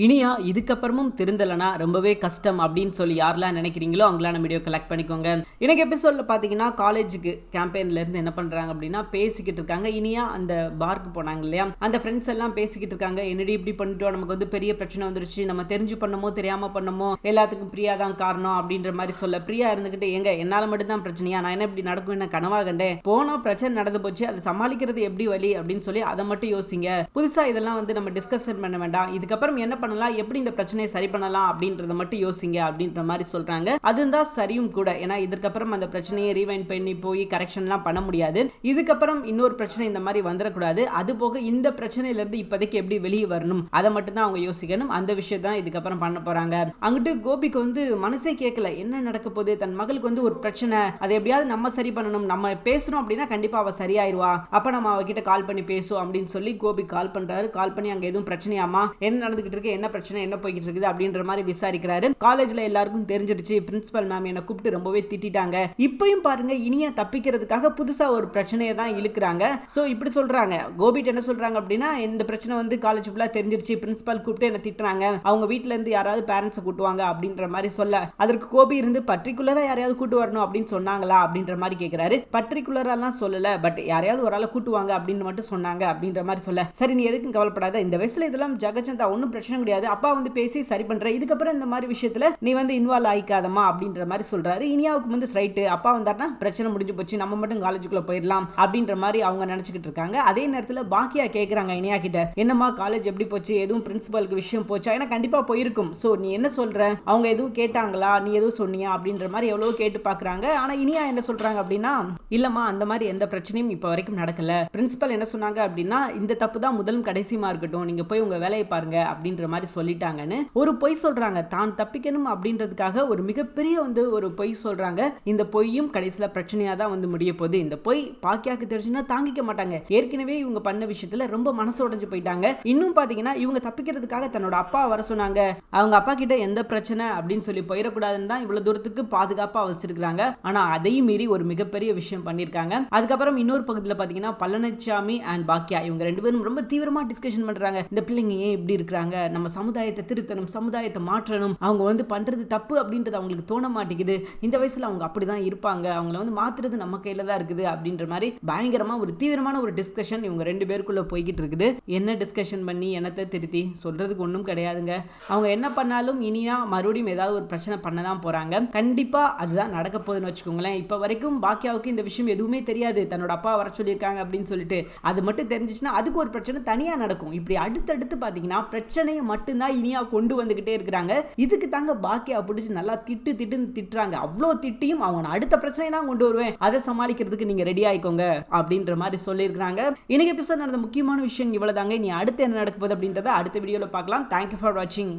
இனியா இதுக்கப்புறமும் திருந்தலைனா ரொம்பவே கஷ்டம் அப்படின்னு சொல்லி யாரெல்லாம் நினைக்கிறீங்களோ அவங்களாம் வீடியோ கலெக்ட் பண்ணிக்கோங்க. இன்னைக்கு எபிசோட்ல பார்த்தீங்கன்னா காலேஜுக்கு கேம்பெயின்லேருந்து என்ன பண்ணுறாங்க அப்படின்னா பேசிக்கிட்டு இருக்காங்க. இனியா அந்த பார்க்கு போனாங்க இல்லையா, அந்த ஃப்ரெண்ட்ஸ் எல்லாம் பேசிக்கிட்டு இருக்காங்க. என்னடி இப்படி பண்ணிட்டோம், நமக்கு வந்து பெரிய பிரச்சனை வந்துருச்சு, நம்ம தெரிஞ்சு பண்ணமோ தெரியாமல் பண்ணமோ எல்லாத்துக்கும் பிரியா தான் காரணம் அப்படின்ற மாதிரி சொல்ல, பிரியா இருந்துக்கிட்டு எங்க என்னால் மட்டும்தான் பிரச்சனையா, நான் என்ன இப்படி நடக்கும் என்ன கனவா கண்டேன், போனால் பிரச்சனை நடந்து போச்சு, அதை சமாளிக்கிறது எப்படி வழி அப்படின்னு சொல்லி அதை மட்டும் யோசிங்க. புதுசாக இதெல்லாம் வந்து நம்ம டிஸ்கஷன் பண்ண வேண்டாம், இதுக்கப்புறம் என்ன பண்ணலாம், எப்படி இந்த பிரச்சனையை சரி பண்ணலாம் அப்படின்றத மட்டும் யோசிங்க அப்படின்ற மாதிரி சொல்றாங்க. அதுதான் சரியும் கூட. ஏன்னா இதுக்கப்புறம் அந்த பிரச்சனையை ரீவைண்ட் பண்ணி போய் கரெக்ஷன்லாம் பண்ண முடியாது. இதுக்கப்புறம் இன்னொரு பிரச்சனை இந்த மாதிரி வந்துடக்கூடாது. அது போக இந்த பிரச்சனையில இருந்து இப்போதைக்கு எப்படி வெளியே வரணும் அதை மட்டும் தான் அவங்க யோசிக்கணும். அந்த விஷயம் தான் இதுக்கப்புறம் பண்ண போறாங்க. அங்கிட்டு கோபிக்கு வந்து மனசே கேட்கல என்ன நடக்க போகுது, தன் மகளுக்கு வந்து ஒரு பிரச்சனை, அதை எப்படியாவது நம்ம சரி பண்ணணும், நம்ம பேசணும் அப்படின்னா கண்டிப்பா அவ சரியாயிருவா, அப்ப நம்ம அவகிட்ட கால் பண்ணி பேசுவோம் அப்படின்னு சொல்லி கோபி கால் பண்றாரு. கால் பண்ணி அங்க எதுவும் பிரச்சனையாமா, என்ன நடந்துகிட்டு இருக்கு, என்ன பிரச்சனை, என்ன போய்கிட்டு இருக்குது அப்படின்ற மாதிரி விசாரிக்கிறாரு. காலேஜ்ல எல்லாருக்கும் தெரிஞ்சிருச்சு, பிரின்சிபல் மேம் என்ன கூப்பிட்டு ரொம்பவே திட்டாங்க, இப்பயும் பாருங்க இனியா தப்பிக்கிறதுக்காக புதுசா ஒரு பிரச்சனையை தான் இழுக்கிறாங்க. சோ இப்படி சொல்றாங்க. கோபிட் என்ன சொல்றாங்க அப்படின்னா, இந்த பிரச்சனை வந்து காலேஜ் ஃபுல்லா தெரிஞ்சிருச்சு, பிரின்சிபல் கூப்பிட்டு என்ன திட்டுறாங்க, அவங்க வீட்ல இருந்து யாராவது பேரண்ட்ஸ் கூட்டுவாங்க அப்படின்ற மாதிரி சொல்ல, அதற்கு கோபி இருந்து பர்டிகுலரா யாரையாவது கூட்டு வரணும் அப்படின்னு சொன்னாங்களா அப்படின்ற மாதிரி கேட்கிறாரு. பர்டிகுலராலாம் சொல்லல, பட் யாரையாவது ஒரு ஆளை கூட்டுவாங்க அப்படின்னு மட்டும் சொன்னாங்க அப்படின்ற மாதிரி சொல்ல, சரி நீ எதுக்கும் கவலைப்படாத, இந்த வயசுல இதெல்லாம் ஜகச்சந்தா ஒன்றும் பிரச்சனை கிடையாது, அப்பா வந்து பேசி சரி பண்ற, இதுக்கப்புறம் இந்த மாதிரி விஷயத்துல நீ வந்து இன்வால்வ் ஆயிக்காதமா அப்படின்ற மாதிரி சொல்றாரு. இனியாவுக்கு வந்து ரைட்டு, அப்பா வந்தாருன்னா பிரச்சனை முடிஞ்சு போச்சு, நம்ம மட்டும் காலேஜுக்குள்ள போயிடலாம் அப்படின்ற மாதிரி அவங்க நினைச்சுக்கிட்டு இருக்காங்க. அதே நேரத்தில் பாக்கியா கேட்கறாங்க இனியா கிட்ட, என்னம்மா காலேஜ் எப்படி போச்சு, எதுவும் பிரின்சிபலுக்கு விஷயம் போச்சா, ஏன்னா கண்டிப்பா போயிருக்கும், சோ நீ என்ன சொல்ற, அவங்க எதுவும் கேட்டாங்களா, நீ எதுவும் சொன்னியா அப்படின்ற மாதிரி எவ்வளவு கேட்டு பாக்குறாங்க. ஆனா இனியா என்ன சொல்றாங்க அப்படின்னா, இல்லம்மா அந்த மாதிரி எந்த பிரச்சனையும் இப்ப வரைக்கும் நடக்கல, பிரின்சிபல் என்ன சொன்னாங்க அப்படின்னா இந்த தப்பு தான் முதலும் கடைசியுமா இருக்கட்டும், நீங்க போய் உங்க வேலையை பாருங்க அப்படின்ற மாதிரி சொல்லிட்டாங்கன்னு ஒரு பொய் சொல்றாங்க. தான் தப்பிக்கணும் அப்படின்றதுக்காக ஒரு மிகப்பெரிய வந்து ஒரு பொய் சொல்றாங்க. இந்த பொய்யும் கடைசியில பிரச்சனையா தான் வந்து முடிய போகுது. இந்த பொய் பாக்கியாக்கு தெரிஞ்சுன்னா தாங்கிக்க மாட்டாங்க. ஏற்கனவே இவங்க பண்ண விஷயத்துல ரொம்ப மனசு உடைஞ்சு போயிட்டாங்க. இன்னும் பாத்தீங்கன்னா இவங்க தப்பிக்கிறதுக்காக தன்னோட அப்பா வர சொன்னாங்க, அவங்க அப்பா கிட்ட எந்த பிரச்சனை அப்படின்னு சொல்லி போயிடக்கூடாதுன்னு தான் இவ்வளவு தூரத்துக்கு பாதுகாப்பா வச்சிருக்காங்க. ஆனா அதையும் மீறி ஒரு மிகப்பெரிய விஷயம் பண்ணிருக்காங்க. அதுக்கப்புறம் இன்னொரு பக்கத்துல பாத்தீங்கன்னா பழனிசாமி அண்ட் பாக்கியா இவங்க ரெண்டு பேரும் ரொம்ப தீவிரமா டிஸ்கஷன் பண்றாங்க. இந்த பிள்ளைங்க ஏன் இப்படி இருக்காங்க, நம்ம சமுதாயத்தை திருத்தணும், சமுதாயத்தை மாற்றணும், அவங்க வந்து பண்றது தப்பு அப்படின்றது அவங்களுக்கு தோண மாட்டேங்குது, இந்த வயசுல அவங்க அப்படிதான் இருப்பாங்க, அவங்கள வந்து மாத்துறது நம்ம கையில தான் இருக்குது அப்படின்ற மாதிரி பயங்கரமா ஒரு தீவிரமான ஒரு டிஸ்கஷன் இவங்க ரெண்டு பேருக்குள்ள போய்கிட்டு இருக்குது. என்ன டிஸ்கஷன் பண்ணி என்னத்தை திருத்தி சொல்றதுக்கு ஒன்றும் கிடையாதுங்க. அவங்க என்ன பண்ணாலும் இனியா மறுபடியும் ஏதாவது ஒரு பிரச்சனை பண்ணதான் போறாங்க. கண்டிப்பா அதுதான் நடக்க போகுதுன்னு வச்சுக்கோங்களேன். இப்ப வரைக்கும் பாக்கியாவுக்கு இந்த விஷயம் எதுவுமே தெரியாது, தன்னோட அப்பா வர சொல்லியிருக்காங்க அப்படின்னு சொல்லிட்டு. அது மட்டும் தெரிஞ்சிச்சுன்னா அதுக்கு ஒரு பிரச்சனை தனியா நடக்கும். இப்படி அடுத்தடுத்து பாத்தீங்கன்னா பிரச்சனையை மட்டும்தான் இனியா கொண்டு வந்துகிட்டே இருக்கிறாங்க. இதுக்கு தாங்க பாக்கியா பிடிச்சி நல்லா திட்டுறாங்க. அவ்வளோ திட்டியும் அவங்க அடுத்த பிரச்சனை தான் கொண்டு வருவேன், அதை சமாளிக்கிறதுக்கு நீங்க ரெடி ஆயிக்கோங்க அப்படின்ற மாதிரி சொல்லியிருக்காங்க. இன்னைக்கு எபிசோட் நடந்த முக்கியமான விஷயம் இவ்வளவுதாங்க. நீ அடுத்து என்ன நடக்க போகுது அப்படின்றத அடுத்த வீடியோல பார்க்கலாம். தேங்க்யூ ஃபார் வாட்சிங்.